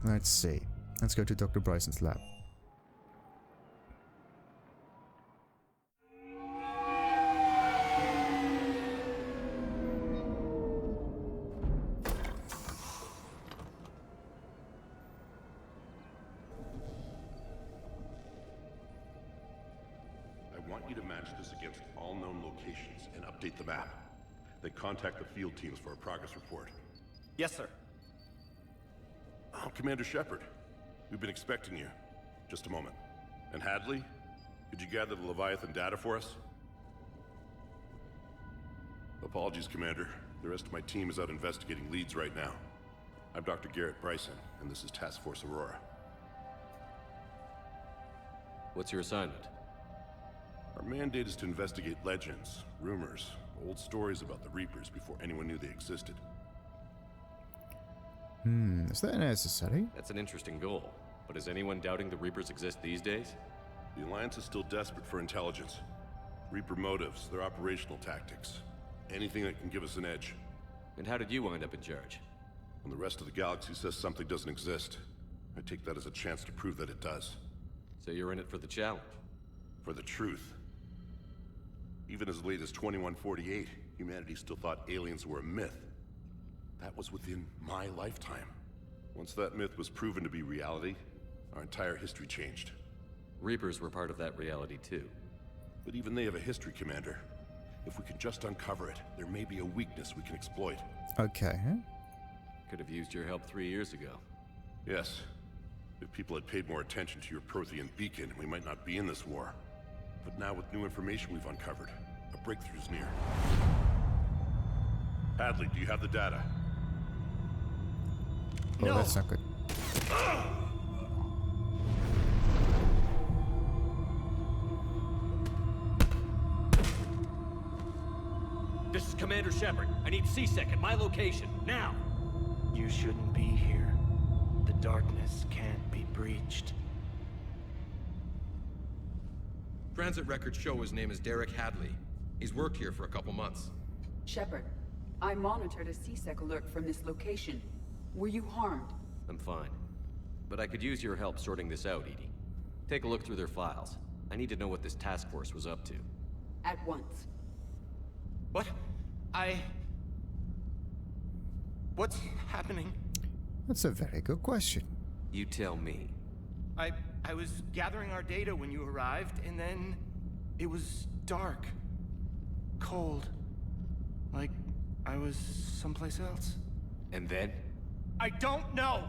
Let's see. Let's go to Dr. Bryson's lab. I want you to match this against all known locations and update the map. Then contact the field teams for a progress report. Yes, sir. Oh, Commander Shepard. We've been expecting you. Just a moment. And Hadley? Could you gather the Leviathan data for us? Apologies, Commander. The rest of my team is out investigating leads right now. I'm Dr. Bryson, and this is Task Force Aurora. What's your assignment? Our mandate is to investigate legends, rumors, old stories about the Reapers before anyone knew they existed. Is that necessary? That's an interesting goal. But is anyone doubting the Reapers exist these days? The Alliance is still desperate for intelligence. Reaper motives, their operational tactics. Anything that can give us an edge. And how did you wind up in charge? When the rest of the galaxy says something doesn't exist, I take that as a chance to prove that it does. So you're in it for the challenge? For the truth. Even as late as 2148, humanity still thought aliens were a myth. That was within my lifetime. Once that myth was proven to be reality, our entire history changed. Reapers were part of that reality too. But even they have a history, Commander. If we can just uncover it, there may be a weakness we can exploit. Okay. Could have used your help 3 years ago. Yes. If people had paid more attention to your Prothean beacon, we might not be in this war. But now with new information we've uncovered, a breakthrough's near. Hadley, do you have the data? Oh, no. That's not good. This is Commander Shepard. I need C-Sec at my location, now! You shouldn't be here. The darkness can't be breached. Transit records show his name is Derek Hadley. He's worked here for a couple months. Shepard, I monitored a C-Sec alert from this location. Were you harmed? I'm fine. But I could use your help sorting this out, Edie. Take a look through their files. I need to know what this task force was up to. At once. What? What's happening? That's a very good question. You tell me. I was gathering our data when you arrived, and then it was dark. Cold. Like I was someplace else. And then? I don't know!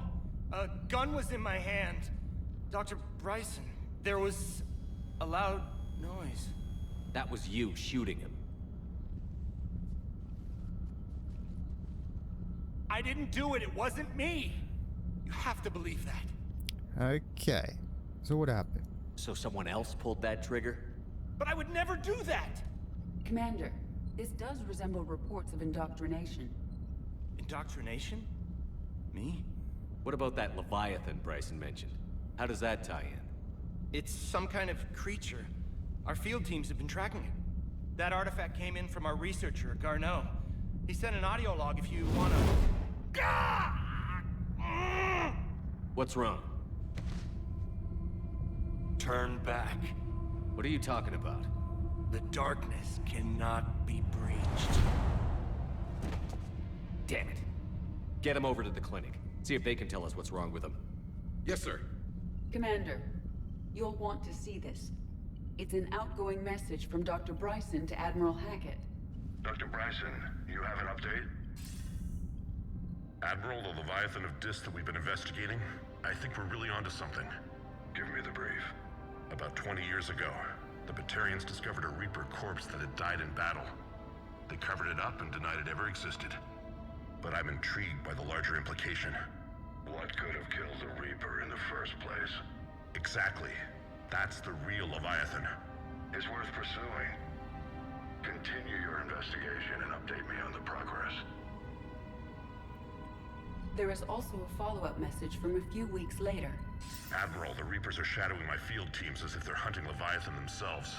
A gun was in my hand. Dr. Bryson, there was a loud noise. That was you shooting him. I didn't do it, it wasn't me! You have to believe that. Okay. So what happened? So someone else pulled that trigger? But I would never do that! Commander, this does resemble reports of indoctrination. Indoctrination? Me? What about that Leviathan Bryson mentioned? How does that tie in? It's some kind of creature. Our field teams have been tracking it. That artifact came in from our researcher, Garneau. He sent an audio log if you wanna... What's wrong? Turn back. What are you talking about? The darkness cannot be breached. Damn it. Get him over to the clinic. See if they can tell us what's wrong with him. Yes, sir. Commander, you'll want to see this. It's an outgoing message from Dr. Bryson to Admiral Hackett. Dr. Bryson, you have an update? Admiral, the Leviathan of Dis that we've been investigating, I think we're really onto something. Give me the brief. About 20 years ago, the Batarians discovered a Reaper corpse that had died in battle. They covered it up and denied it ever existed. But I'm intrigued by the larger implication. What could have killed the Reaper in the first place? Exactly. That's the real Leviathan. It's worth pursuing. Continue your investigation and update me on the progress. There is also a follow-up message from a few weeks later. Admiral, the Reapers are shadowing my field teams as if they're hunting Leviathan themselves.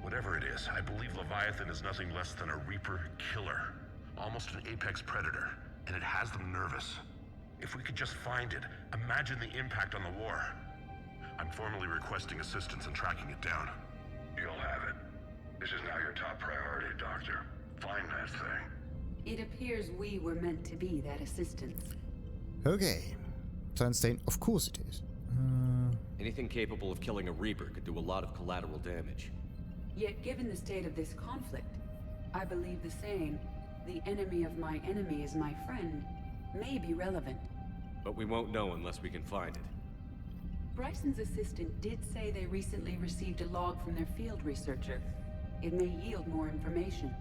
Whatever it is, I believe Leviathan is nothing less than a Reaper killer. Almost an apex predator, and it has them nervous. If we could just find it, imagine the impact on the war. I'm formally requesting assistance in tracking it down. You'll have it. This is now your top priority, Doctor. Find that thing. It appears we were meant to be that assistance. Okay. Sunstein, of course it is. Anything capable of killing a Reaper could do a lot of collateral damage. Yet given the state of this conflict, I believe the saying, "The enemy of my enemy is my friend," may be relevant. But we won't know unless we can find it. Bryson's assistant did say they recently received a log from their field researcher. It may yield more information.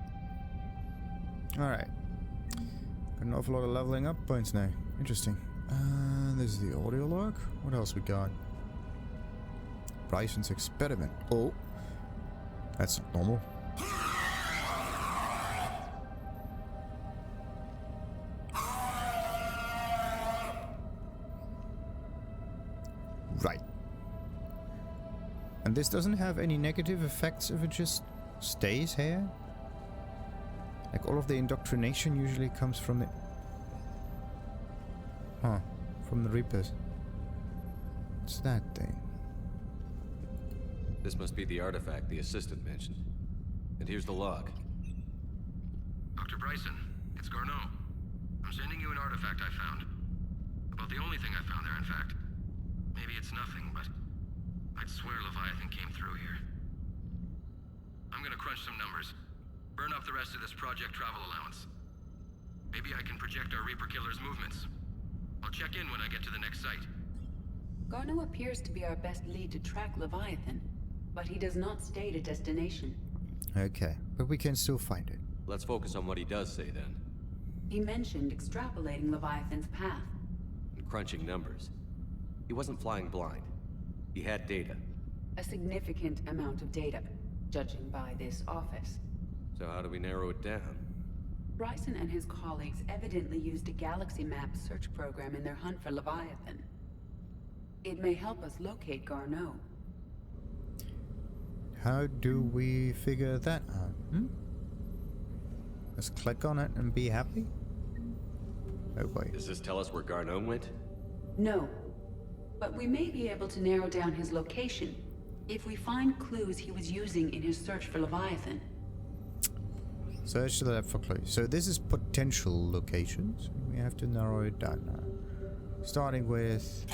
Alright. Got an awful lot of leveling up points now. Interesting. This is the audio log. What else we got? Bryson's experiment. Oh. That's not normal. Right. And this doesn't have any negative effects if it just stays here? Like all of the indoctrination usually comes from the... Huh. From the Reapers. What's that thing? This must be the artifact the assistant mentioned. And here's the log. Dr. Bryson, it's Garneau. I'm sending you an artifact I found. About the only thing I found there, in fact. Maybe it's nothing, but I'd swear Leviathan came through here. I'm gonna crunch some numbers. Burn up the rest of this project travel allowance. Maybe I can project our Reaper killer's movements. I'll check in when I get to the next site. Garneau appears to be our best lead to track Leviathan, but he does not state a destination. Okay, but we can still find it. Let's focus on what he does say then. He mentioned extrapolating Leviathan's path. And crunching numbers. He wasn't flying blind. He had data. A significant amount of data, judging by this office. So how do we narrow it down? Bryson and his colleagues evidently used a galaxy map search program in their hunt for Leviathan. It may help us locate Garneau. How do we figure that out? Let's click on it and be happy? Oh wait. Does this tell us where Garneau went? No. But we may be able to narrow down his location if we find clues he was using in his search for Leviathan. Search to the left for clues. So this is potential locations. We have to narrow it down now. Starting with...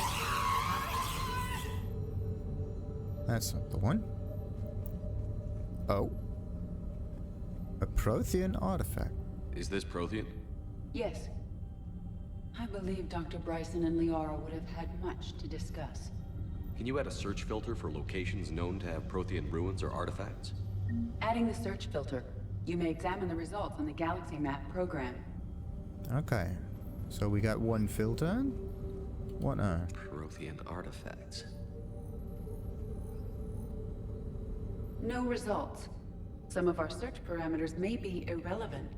That's not the one. Oh. A Prothean Artifact. Is this Prothean? Yes. I believe Dr. Bryson and Liara would have had much to discuss. Can you add a search filter for locations known to have Prothean ruins or artifacts? Adding the search filter, you may examine the results on the galaxy map program. Okay. So we got one filter. What now? Prothean artifacts. No results. Some of our search parameters may be irrelevant.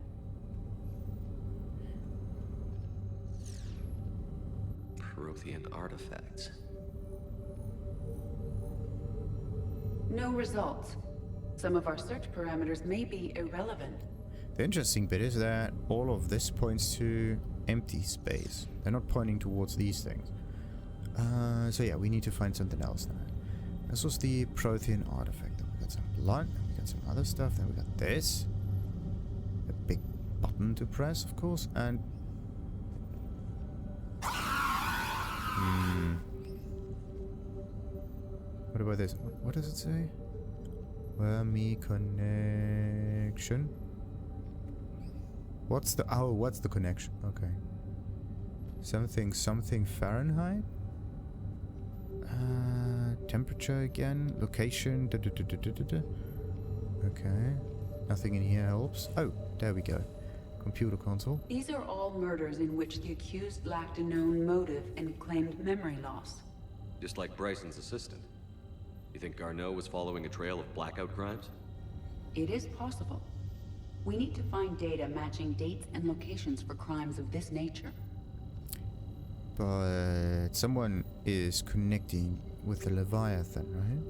Prothean artifacts. No results. Some of our search parameters may be irrelevant. The interesting bit is that all of this points to empty space. They're not pointing towards these things. So yeah, we need to find something else now. This was the Prothean Artifact. Then we got some blood, then we got some other stuff, then we got this. A big button to press, of course, and... What about this? What does it say? Wormy connection. What's the... Oh, what's the connection? Okay. Something Fahrenheit? Temperature again. Location. Okay. Nothing in here helps. Oh, there we go. Computer console. These are all murders in which the accused lacked a known motive and claimed memory loss. Just like Bryson's assistant. You think Garneau was following a trail of blackout crimes? It is possible. We need to find data matching dates and locations for crimes of this nature. But someone is connecting with the Leviathan, right?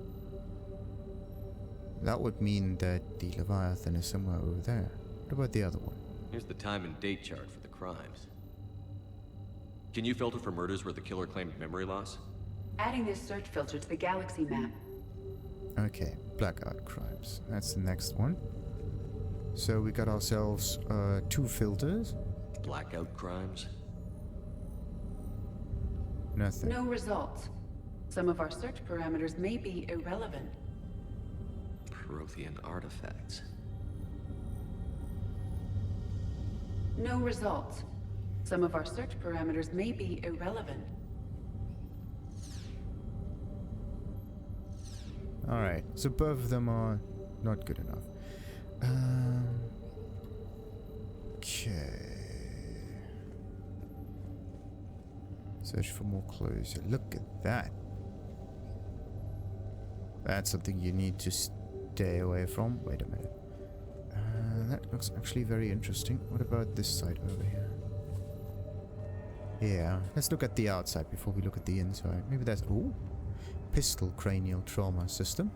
That would mean that the Leviathan is somewhere over there. What about the other one? Here's the time and date chart for the crimes. Can you filter for murders where the killer claimed memory loss? Adding this search filter to the galaxy map. Okay, blackout crimes. That's the next one. So we got ourselves 2 filters. Blackout crimes? Nothing. No results. Some of our search parameters may be irrelevant. Prothean Artifacts. No results. Some of our search parameters may be irrelevant. Alright, so both of them are not good enough. Okay. Search for more clues. Look at that. That's something you need to stay away from. Wait a minute. That looks actually very interesting. What about this side over here? Yeah, let's look at the outside before we look at the inside. Maybe that's... Ooh! Pistol cranial trauma system.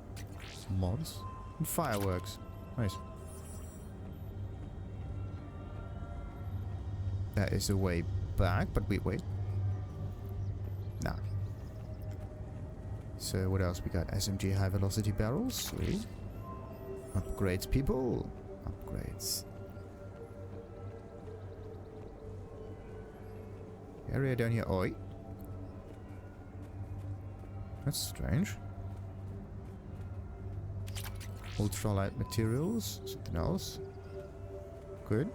Mods. And fireworks. Nice. That is a way back, but wait. Nah. So what else we got? SMG high velocity barrels. Sweet. Upgrades, people. Upgrades. Area down here. Oi. That's strange. Ultralight materials. Something else. Good.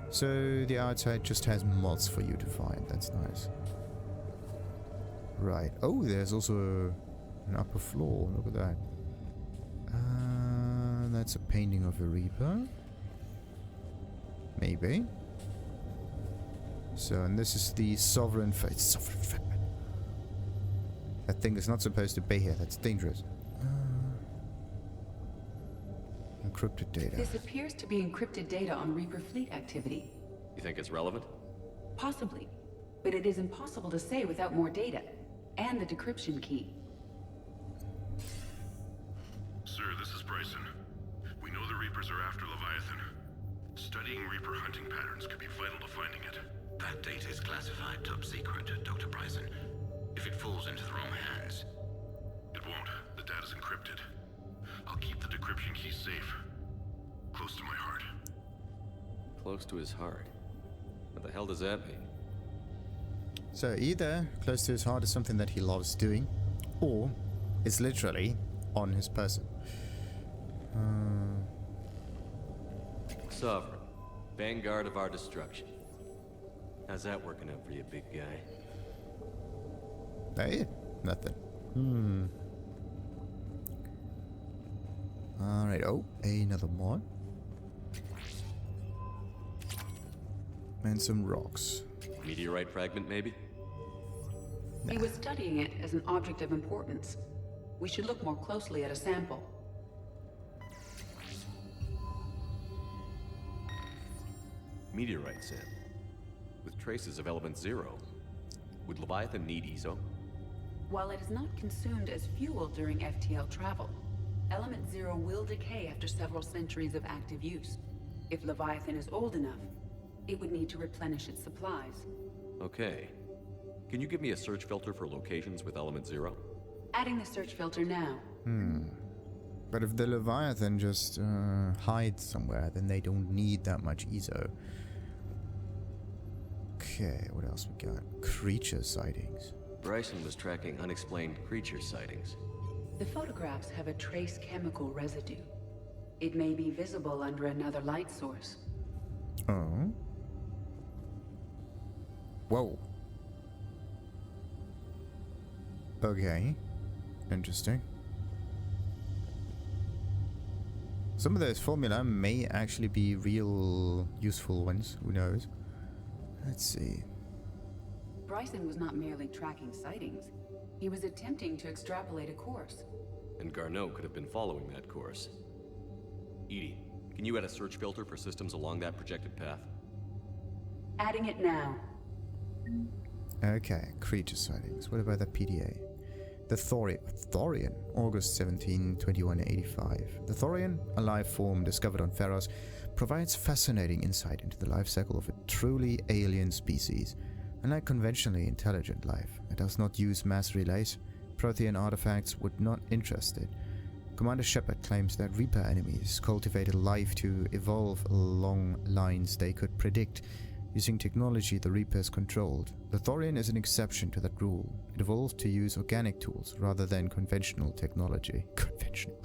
So the outside just has mods for you to find. That's nice. Right. Oh, there's also an upper floor. Look at that. That's a painting of a Reaper. Maybe. So, and this is the Sovereign Fragment. That thing is not supposed to be here. That's dangerous. Encrypted data. This appears to be encrypted data on Reaper fleet activity. You think it's relevant? Possibly. But it is impossible to say without more data. And the decryption key. Sir, this is Bryson. We know the Reapers are after Leviathan. Studying Reaper hunting patterns could be vital to finding it. That data is classified top secret, Dr. Bryson. If it falls into the wrong hands... It won't. The data's encrypted. I'll keep the decryption key safe. Close to my heart. Close to his heart. What the hell does that mean? So either close to his heart is something that he loves doing, or it's literally on his person. Sovereign. Vanguard of our destruction. How's that working out for you, big guy? Hey, nothing. Alright, oh, another mod. And some rocks. Meteorite fragment, maybe? He was studying it as an object of importance. We should look more closely at a sample. Meteorite sample. With traces of element 0. Would Leviathan need ESO? While it is not consumed as fuel during FTL travel, element 0 will decay after several centuries of active use. If Leviathan is old enough, it would need to replenish its supplies. Okay. Can you give me a search filter for locations with element 0? Adding the search filter now. But if the Leviathan just hides somewhere, then they don't need that much ESO. Okay, what else we got? Creature sightings. Bryson was tracking unexplained creature sightings. The photographs have a trace chemical residue. It may be visible under another light source. Oh. Whoa. Okay. Interesting. Some of those formula may actually be real useful ones. Who knows? Let's see. Bryson was not merely tracking sightings. He was attempting to extrapolate a course. And Garneau could have been following that course. Edie, can you add a search filter for systems along that projected path? Adding it now. Okay, creature sightings. What about the PDA? The Thorian, August 17, 2185. The Thorian, a life form discovered on Pharos, provides fascinating insight into the life cycle of a truly alien species. Unlike conventionally intelligent life, it does not use mass relays. Prothean artifacts would not interest it. Commander Shepard claims that Reaper enemies cultivated life to evolve along lines they could predict, using technology the Reapers controlled. The Thorian is an exception to that rule. It evolved to use organic tools rather than conventional technology. Conventional.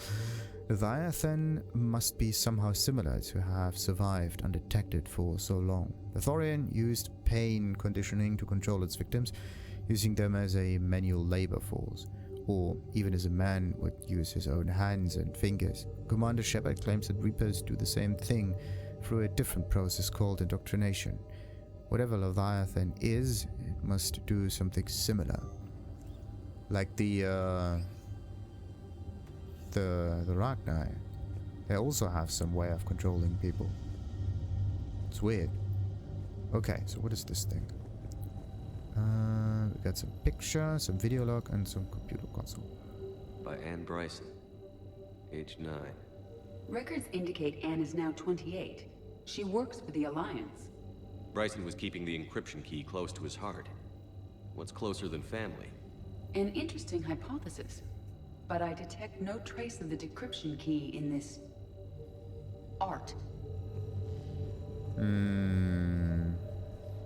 Leviathan must be somehow similar to have survived undetected for so long. The Thorian used pain conditioning to control its victims, using them as a manual labor force, or even as a man would use his own hands and fingers. Commander Shepard claims that Reapers do the same thing through a different process called Indoctrination. Whatever Leviathan is, it must do something similar. Like the Ragnar. They also have some way of controlling people. It's weird. Okay, so what is this thing? We got some picture, some video log, and some computer console. By Anne Bryson. Age 9. Records indicate Anne is now 28. She works for the Alliance. Bryson was keeping the encryption key close to his heart. What's closer than family? An interesting hypothesis. But I detect no trace of the decryption key in this art.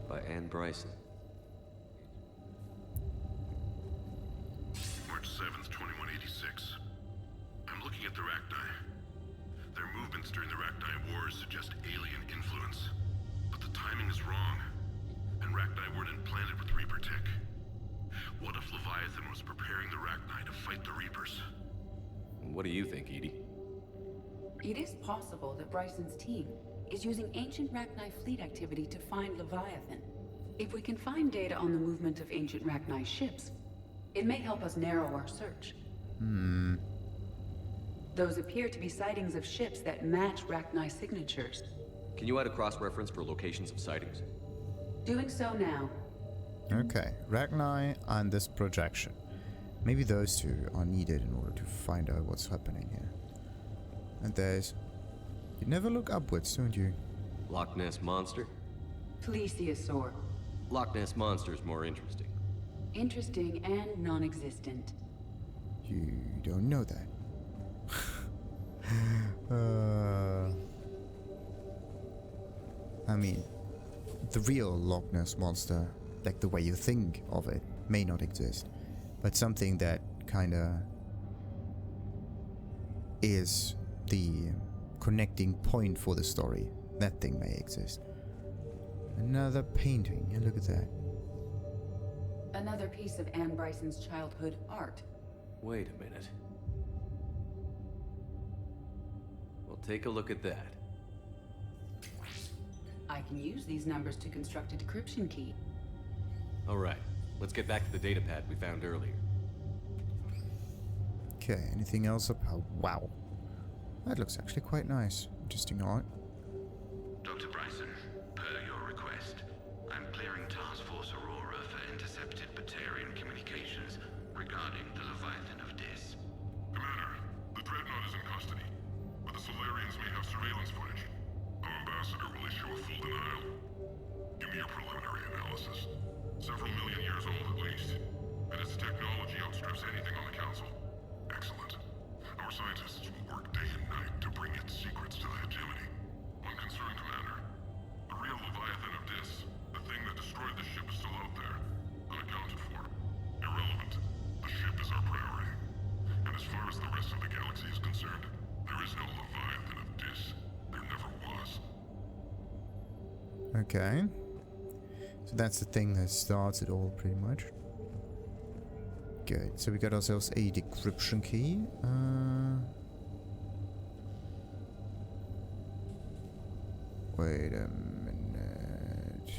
By Anne Bryson. March 7th, 2186. I'm looking at the Rachni. Their movements during the Rachni Wars suggest alien influence. But the timing is wrong. And Rachni weren't implanted with Reaper tech. What if Leviathan was preparing the Rachni to fight the Reapers? What do you think, Edie? It is possible that Bryson's team is using ancient Rachni fleet activity to find Leviathan. If we can find data on the movement of ancient Rachni ships, it may help us narrow our search. Those appear to be sightings of ships that match Rachni signatures. Can you add a cross-reference for locations of sightings? Doing so now. Okay, Ragnar and this projection. Maybe those two are needed in order to find out what's happening here. And there's... You never look upwards, don't you? Loch Ness Monster? Plesiosaur. Loch Ness Monster's more interesting. Interesting and non-existent. You don't know that. I mean, the real Loch Ness Monster, like the way you think of it, may not exist. But something that kinda is the connecting point for the story, that thing may exist. Another painting, yeah, look at that. Another piece of Anne Bryson's childhood art. Wait a minute. Well, take a look at that. I can use these numbers to construct a decryption key. Alright, let's get back to the data pad we found earlier. Okay, anything else up? Oh, wow. That looks actually quite nice. Interesting art. Dr. Bryson, per your request, I'm clearing Task Force Aurora for intercepted Batarian communications regarding the Leviathan of Dis. Commander, the Dreadnought is in custody, but the Solarians may have surveillance footage. Our ambassador will issue a full denial. Give me your preliminary analysis. Several million years old at least, and its technology outstrips anything on the Council. Excellent. Our scientists will work day and night to bring its secrets to the hegemony. One concern, Commander. The real Leviathan of Dis, the thing that destroyed the ship, is still out there, unaccounted for. Irrelevant. The ship is our priority. And as far as the rest of the galaxy is concerned, there is no Leviathan of Dis. There never was. Okay. So that's the thing that starts it all, pretty much. Good. So we got ourselves a decryption key. Wait a minute.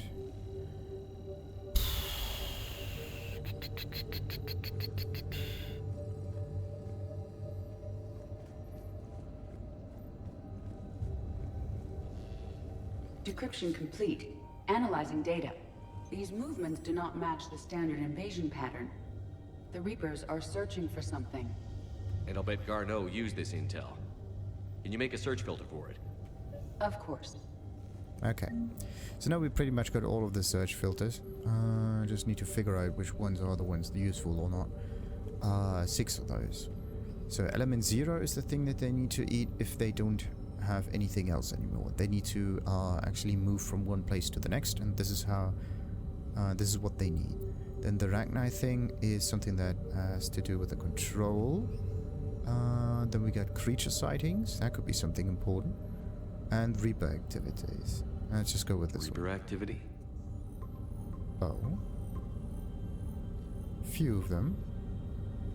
Decryption complete. Analyzing data. These movements do not match the standard invasion pattern. The Reapers are searching for something. And I'll bet Garneau used this intel. Can you make a search filter for it? Of course. Okay. So now we pretty much got all of the search filters. Just need to figure out which ones are the ones useful or not. 6 of those. So element 0 is the thing that they need to eat if they don't have anything else anymore. They need to actually move from one place to the next, and this is how this is what they need. Then the Ragnar thing is something that has to do with the control. Then we got Creature Sightings. That could be something important. And Reaper activities. Let's just go with this Reaper activity? one. Oh. Few of them.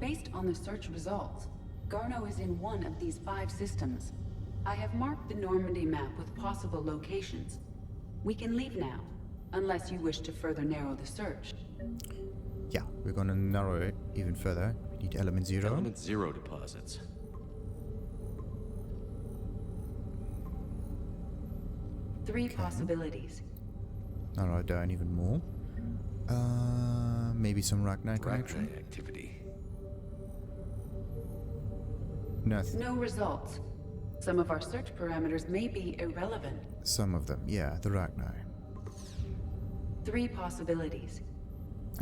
Based on the search results, Garneau is in one of these 5 systems. I have marked the Normandy map with possible locations. We can leave now, unless you wish to further narrow the search. Yeah, we're gonna narrow it even further. We need element 0. Element 0 deposits. Three possibilities. Narrow it down even more. Maybe some Ragnar connection. Ragnar activity. Nothing. No results. Some of our search parameters may be irrelevant. Some of them, yeah, the Ragnar. 3 possibilities.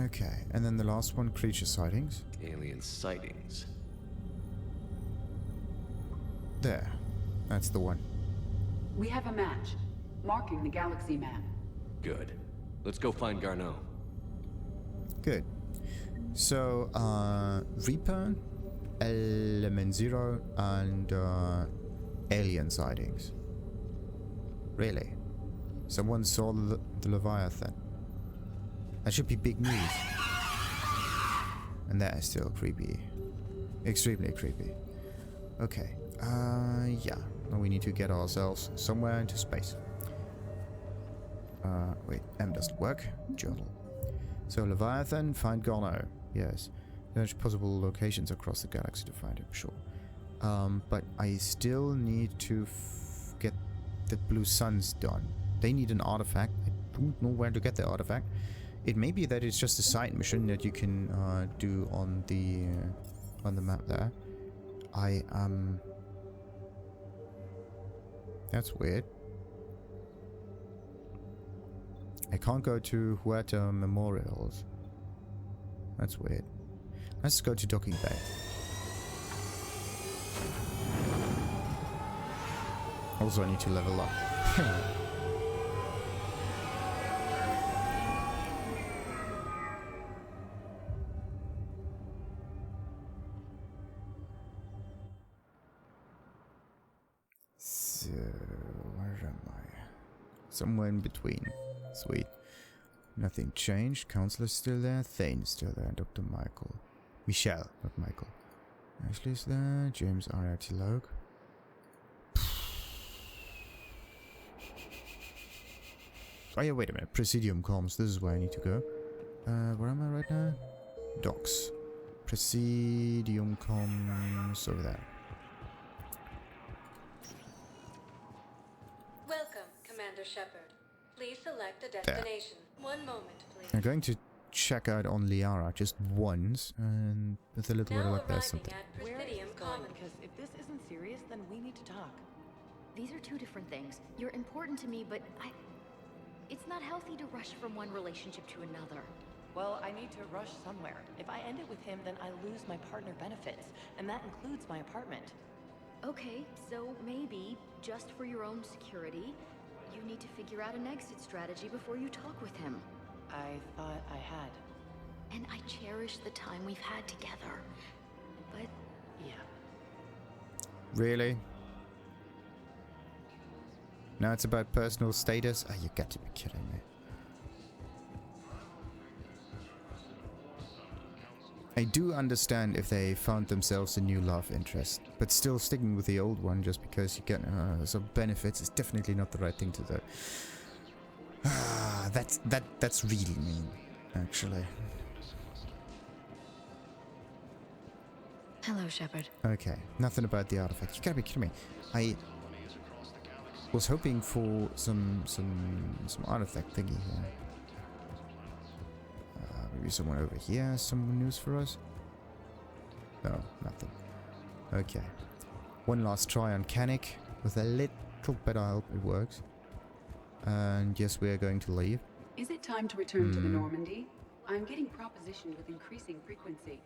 Okay, and then the last one, Creature Sightings. Alien sightings. There. That's the one. We have a match, marking the galaxy map. Good. Let's go find Garneau. Good. So, Reaper, Element 0, and alien sightings. Really? Someone saw the Leviathan. That should be big news. And that is still creepy. Extremely creepy. Okay. Yeah. Now we need to get ourselves somewhere into space. Wait. M doesn't work. Journal. So Leviathan, find Garneau. Yes. There's possible locations across the galaxy to find him, sure. But I still need to get the Blue Suns done. They need an artifact. I don't know where to get the artifact. It may be that it's just a side mission that you can do on the map there. That's weird. I can't go to Huerta Memorials. That's weird. Let's go to Docking Bay. Also, I need to level up. So, where am I? Somewhere in between. Sweet. Nothing changed. Counselor's still there. Thane's still there. Dr. Michelle, not Michael. Ashley's there. James Aria Tilog. Oh yeah, wait a minute. Presidium comms. This is where I need to go. Where am I right now? Docks. Presidium comms over there. Welcome, Commander Shepard. Please select a destination. One moment, please. I'm going to check out on Liara just once, and with a little bit of luck, there's something. Where is this going? Because if this isn't serious, then we need to talk. These are 2 different things. You're important to me, but it's not healthy to rush from one relationship to another. Well, I need to rush somewhere. If I end it with him, then I lose my partner benefits, and that includes my apartment. Okay, so maybe, just for your own security, you need to figure out an exit strategy before you talk with him. I thought I had. And I cherish the time we've had together. But... yeah. Really? Now it's about personal status? Oh, you got to be kidding me. I do understand if they found themselves a new love interest, but still sticking with the old one just because you get some benefits is definitely not the right thing to do. That's really mean, actually. Hello, Shepard. Okay, nothing about the artifact. You gotta be kidding me. I was hoping for some artifact thingy here. Maybe someone over here has some news for us? No, nothing. Okay. One last try on Canic. With a little bit of help, it works. And yes, we are going to leave. Is it time to return to the Normandy? I'm getting propositioned with increasing frequency.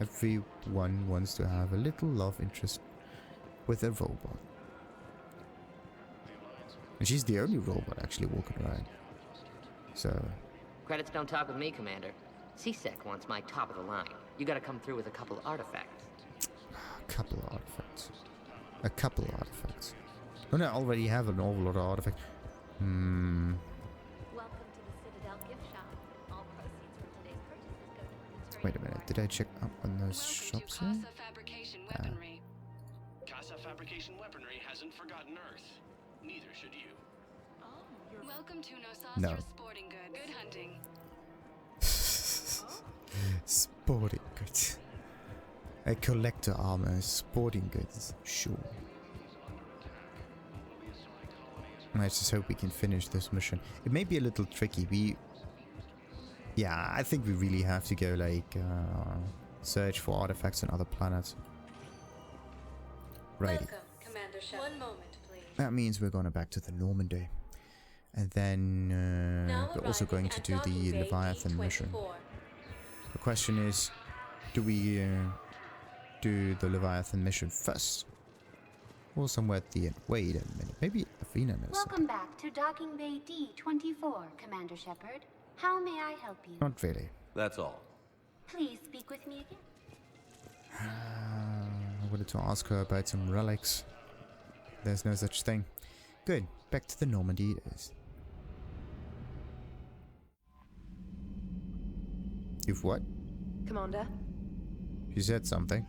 Everyone wants to have a little love interest with a robot. And she's the only robot actually walking around. So... Credits don't talk with me, Commander. CSEC wants my top of the line. You gotta come through with a couple of artifacts. A couple of artifacts. A couple of artifacts. Don't I already have an awful lot of artifacts? Welcome to the Citadel gift shop. All proceeds from today's purchases go to... Wait a minute, did I check up on those shops here? Casa Fabrication Weaponry. Casa Fabrication Weaponry hasn't forgotten Earth. Neither should you. Welcome to No. Sporting Goods. Good hunting. Sporting goods. A collector armor, sporting goods, sure. I just hope we can finish this mission. It may be a little tricky. Yeah, I think we really have to go like search for artifacts on other planets. Righty. Welcome, Commander Shepard. One moment, please. That means we're going back to the Normandy. And then we're also going to do the Leviathan mission. The question is, do we do the Leviathan mission first? Or somewhere at the end? Wait a minute, maybe Athena knows. Welcome back to Docking Bay D-24, Commander Shepard. How may I help you? Not really. That's all. Please speak with me again. I wanted to ask her about some relics. There's no such thing. Good, back to the Normandy it is. You've what? Commander? She said something.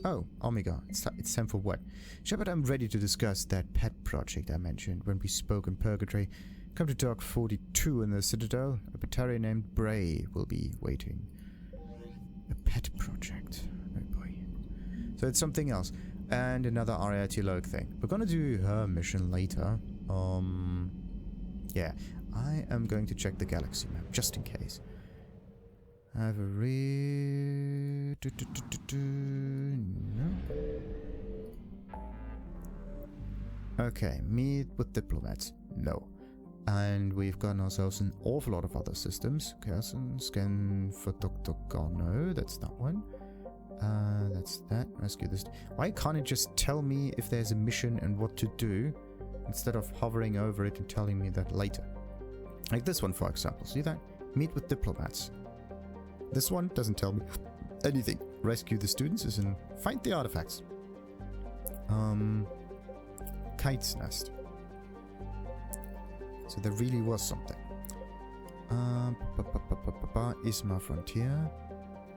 Oh, Omega, it's time for what? Shepard, I'm ready to discuss that pet project I mentioned when we spoke in Purgatory. Come to Dock 42 in the Citadel. A Batarian named Bray will be waiting. A pet project. Oh boy. So it's something else. And another Aria Log thing. We're gonna do her mission later. Yeah. I am going to check the galaxy map, just in case. I have a no. Okay, meet with diplomats. No. And we've gotten ourselves an awful lot of other systems. Carson, scan for Dr. Garno. That's that one. That's that. Rescue this. Why can't it just tell me if there's a mission and what to do, instead of hovering over it and telling me that later? Like this one, for example. See that? Meet with diplomats. This one doesn't tell me anything. Rescue the students is in find the artifacts. Kite's nest. So there really was something. Isma Frontier.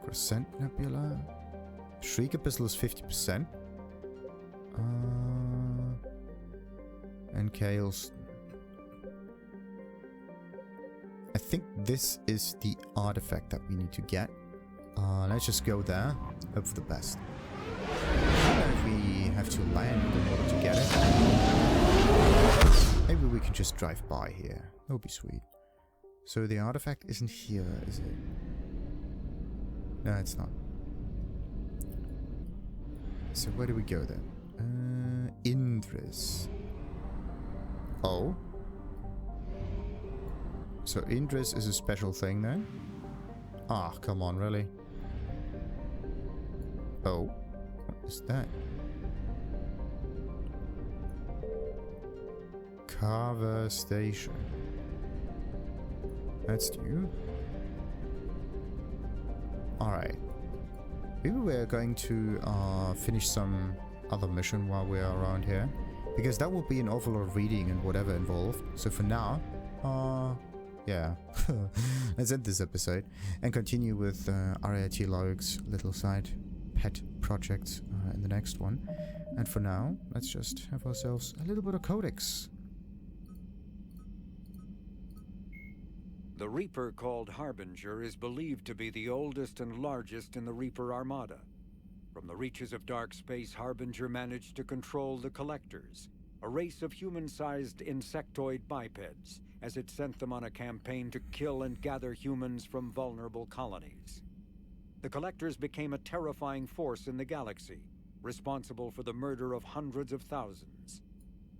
Crescent Nebula. Shriek Abyssal is 50%. And Kale's. I think this is the artifact that we need to get. Let's just go there. Hope for the best. I don't know if we have to land in order to get it. Maybe we can just drive by here. That'll be sweet. So the artifact isn't here, is it? No, it's not. So where do we go then? Indris. Oh. So Indris is a special thing then? Ah, come on, really? Oh. What is that? Carver Station. That's new. Alright. Maybe we're going to finish some other mission while we're around here. Because that will be an awful lot of reading and whatever involved. So for now, yeah. Let's end this episode and continue with Aria Log's little side pet project in the next one. And for now, let's just have ourselves a little bit of Codex. The Reaper called Harbinger is believed to be the oldest and largest in the Reaper Armada. From the reaches of dark space, Harbinger managed to control the Collectors, a race of human-sized insectoid bipeds, as it sent them on a campaign to kill and gather humans from vulnerable colonies. The Collectors became a terrifying force in the galaxy, responsible for the murder of hundreds of thousands.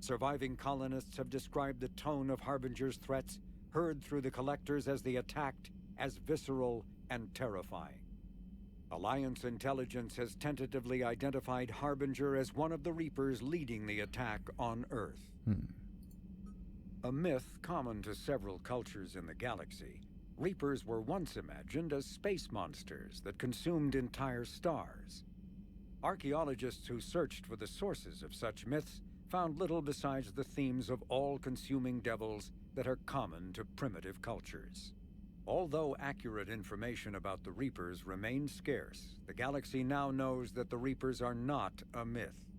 Surviving colonists have described the tone of Harbinger's threats heard through the collectors as they attacked as visceral and terrifying. Alliance intelligence has tentatively identified Harbinger as one of the Reapers leading the attack on Earth. A myth common to several cultures in the galaxy, Reapers were once imagined as space monsters that consumed entire stars. Archaeologists who searched for the sources of such myths found little besides the themes of all-consuming devils that are common to primitive cultures. Although accurate information about the Reapers remains scarce, the galaxy now knows that the Reapers are not a myth.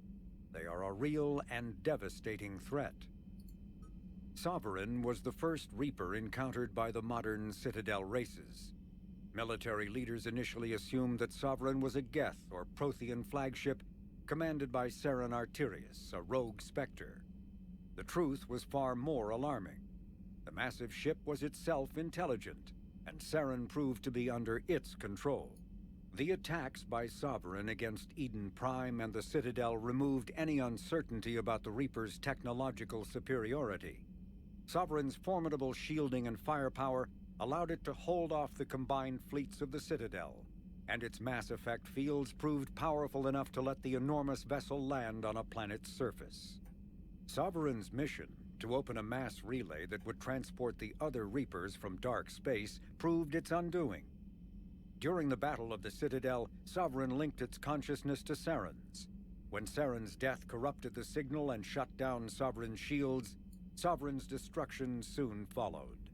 They are a real and devastating threat. Sovereign was the first Reaper encountered by the modern Citadel races. Military leaders initially assumed that Sovereign was a Geth or Prothean flagship commanded by Saren Arterius, a rogue specter. The truth was far more alarming. The massive ship was itself intelligent, and Saren proved to be under its control. The attacks by Sovereign against Eden Prime and the Citadel removed any uncertainty about the Reaper's technological superiority. Sovereign's formidable shielding and firepower allowed it to hold off the combined fleets of the Citadel, and its mass effect fields proved powerful enough to let the enormous vessel land on a planet's surface. Sovereign's mission, to open a mass relay that would transport the other Reapers from dark space, proved its undoing. During the Battle of the Citadel, Sovereign linked its consciousness to Saren's. When Saren's death corrupted the signal and shut down Sovereign's shields, Sovereign's destruction soon followed.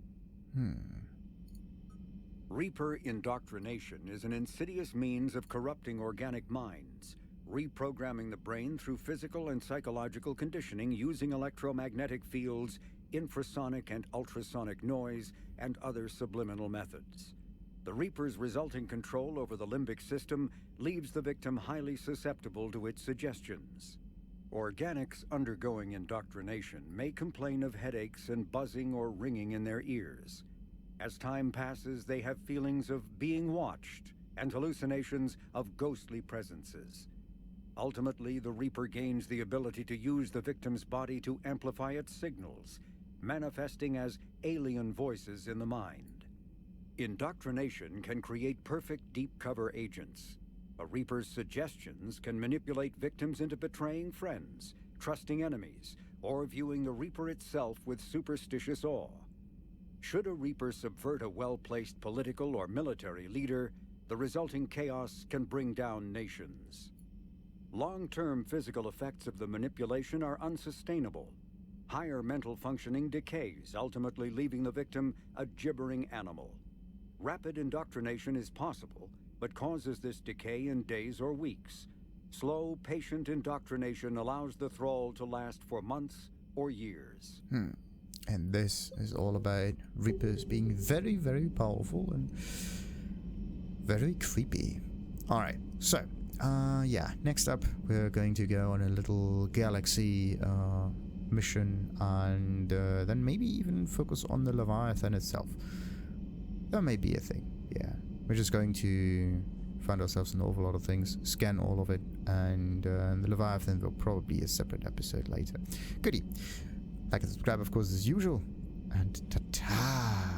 Reaper indoctrination is an insidious means of corrupting organic minds, reprogramming the brain through physical and psychological conditioning using electromagnetic fields, infrasonic and ultrasonic noise, and other subliminal methods. The Reaper's resulting control over the limbic system leaves the victim highly susceptible to its suggestions. Organics undergoing indoctrination may complain of headaches and buzzing or ringing in their ears. As time passes, they have feelings of being watched and hallucinations of ghostly presences. Ultimately, the Reaper gains the ability to use the victim's body to amplify its signals, manifesting as alien voices in the mind. Indoctrination can create perfect deep cover agents. A Reaper's suggestions can manipulate victims into betraying friends, trusting enemies, or viewing the Reaper itself with superstitious awe. Should a Reaper subvert a well-placed political or military leader, the resulting chaos can bring down nations. Long-term physical effects of the manipulation are unsustainable. Higher mental functioning decays, ultimately leaving the victim a gibbering animal. Rapid indoctrination is possible, but causes this decay in days or weeks. Slow, patient indoctrination allows the thrall to last for months or years. And this is all about Reapers being very, very powerful and very creepy. Alright, so, next up we're going to go on a little galaxy mission and then maybe even focus on the Leviathan itself. That may be a thing, yeah. We're just going to find ourselves an awful lot of things, scan all of it, and the Leviathan will probably be a separate episode later. Goodie. Like and subscribe, of course, as usual, and ta-ta!